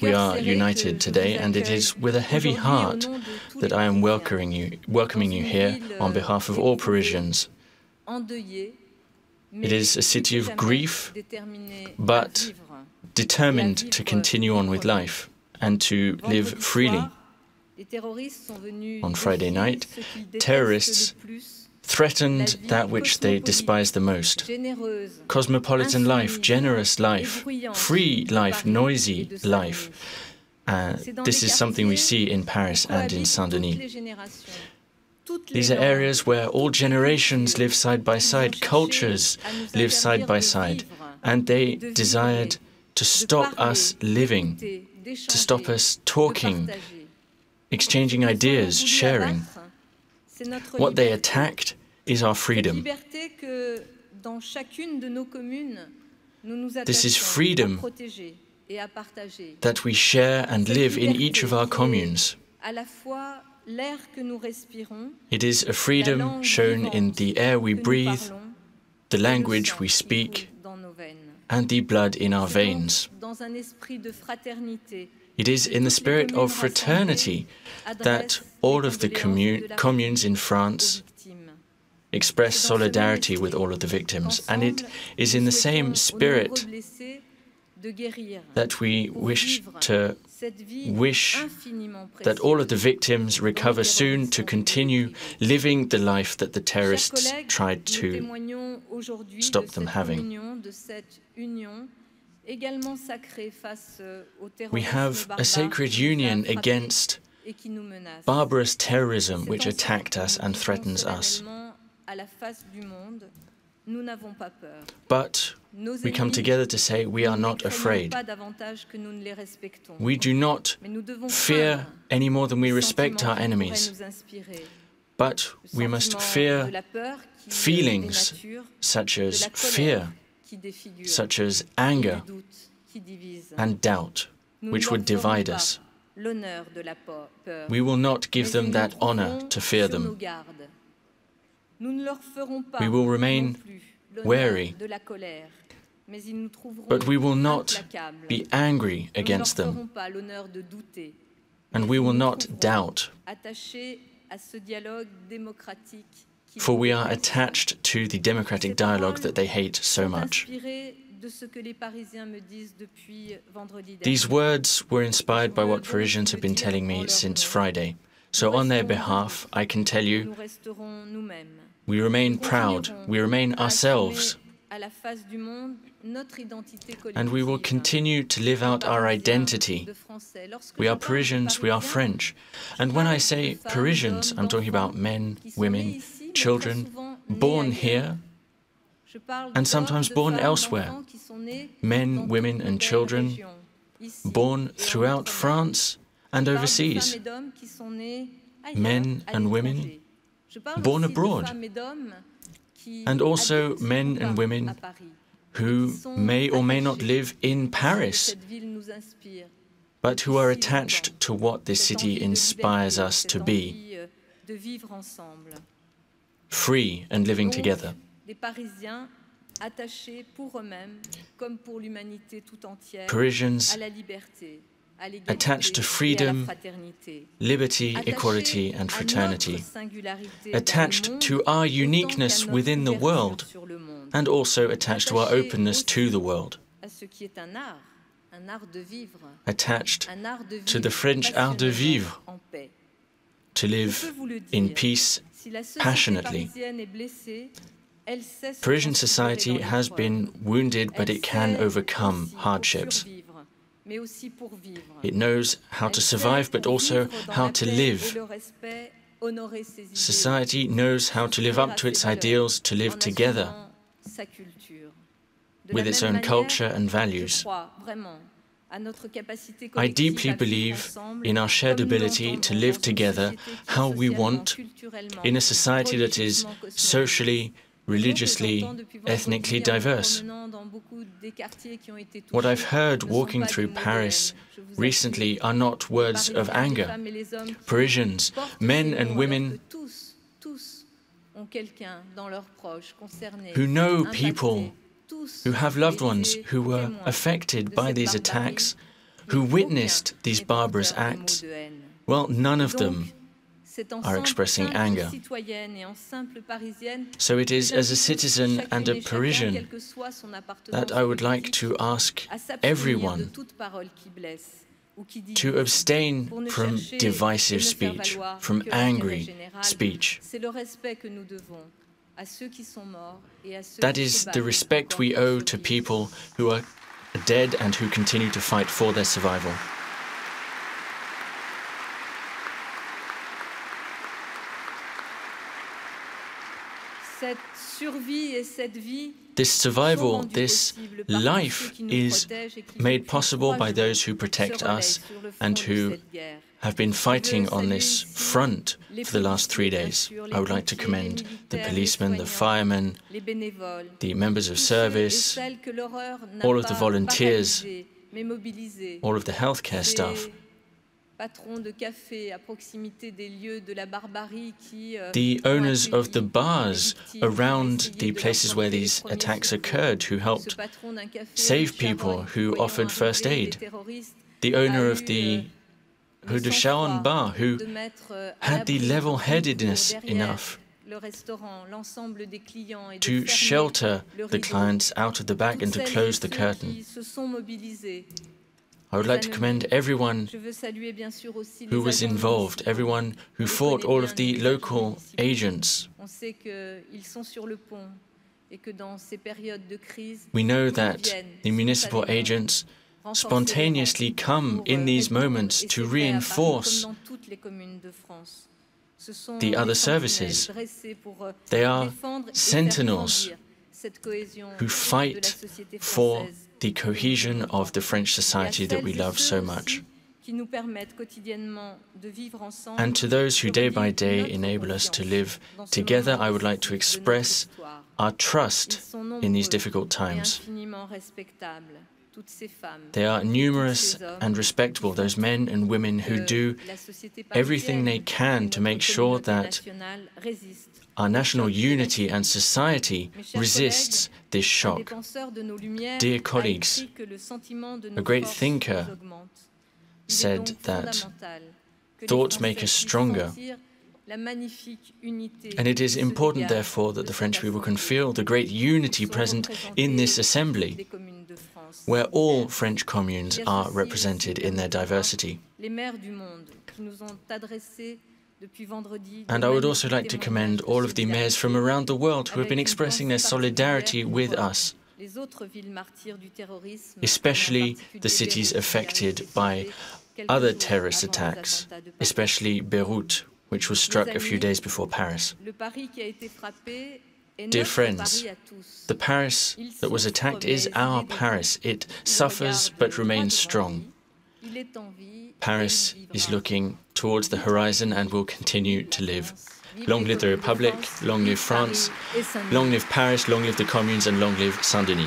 we are united today, and it is with a heavy heart that I am welcoming you here on behalf of all Parisians. It is a city of grief, but determined to continue on with life and to live freely. On Friday night, terrorists threatened that which they despise the most: cosmopolitan life, generous life, free life, noisy life. This is something we see in Paris and in Saint-Denis. These are areas where all generations live side by side, cultures live side by side, and they desired to stop us living, to stop us talking, exchanging ideas, sharing. What they attacked is our freedom. This is freedom that we share and live in each of our communes. It is a freedom shown in the air we breathe, the language we speak, and the blood in our veins. It is in the spirit of fraternity that all of the communes in France express solidarity with all of the victims, and it is in the same spirit that we wish that all of the victims recover soon to continue living the life that the terrorists tried to stop them having. We have a sacred union against barbarous terrorism which attacked us and threatens us. But we come together to say we are not afraid. We do not fear any more than we respect our enemies. But we must fear feelings such as fear, such as anger and doubt, which would divide us. We will not give them that honor to fear them. We will remain wary, but we will not be angry against them, and we will not doubt, for we are attached to the democratic dialogue that they hate so much. These words were inspired by what Parisians have been telling me since Friday. So on their behalf, I can tell you, we remain proud, we remain ourselves, and we will continue to live out our identity. We are Parisians, we are French. And when I say Parisians, I'm talking about men, women, children, born here, and sometimes born elsewhere. Men, women, and children born throughout France and overseas. Men and women born abroad. And also men and women who may or may not live in Paris, but who are attached to what this city inspires us to be, free and living together. Parisians attached to freedom, liberty, equality, and fraternity, attached to our uniqueness within the world, and also attached to our openness to the world, attached to the French art de vivre, to live in peace passionately. Parisian society has been wounded, but it can overcome hardships. It knows how to survive, but also how to live. Society knows how to live up to its ideals, to live together with its own culture and values. I deeply believe in our shared ability to live together how we want in a society that is socially, religiously, ethnically diverse. What I've heard walking through Paris recently are not words of anger. Parisians, men and women who know people, who have loved ones who were affected by these attacks, who witnessed these barbarous acts, well, none of them are expressing anger. So it is as a citizen and a Parisian that I would like to ask everyone to abstain from divisive speech, from angry speech. That is the respect we owe to people who are dead and who continue to fight for their survival. This survival, this life is made possible by those who protect us and who have been fighting on this front for the last 3 days. I would like to commend the policemen, the firemen, the members of service, all of the volunteers, all of the healthcare staff, the owners of the bars around the places where these attacks occurred, who helped save people, who offered first aid, the owner of the Rue de Charonne bar, who had the level-headedness enough to shelter the clients out of the back and to close the curtain. I would like to commend everyone who was involved, everyone who fought, all of the local agents. We know that the municipal agents spontaneously come in these moments to reinforce the other services. They are sentinels who fight for the cohesion of the French society that we love so much. And to those who day by day enable us to live together, I would like to express our trust in these difficult times. They are numerous and respectable, those men and women who do everything they can to make sure that our national unity and society resists this shock. Dear colleagues, a great thinker said that thoughts make us stronger. And it is important, therefore, that the French people can feel the great unity present in this assembly, where all French communes are represented in their diversity. And I would also like to commend all of the mayors from around the world who have been expressing their solidarity with us, especially the cities affected by other terrorist attacks, especially Beirut, which was struck a few days before Paris. Dear friends, the Paris that was attacked is our Paris. It suffers but remains strong. Paris is looking towards the horizon and will continue to live. Long live the Republic, long live France, long live Paris, long live the communes, and long live Saint-Denis.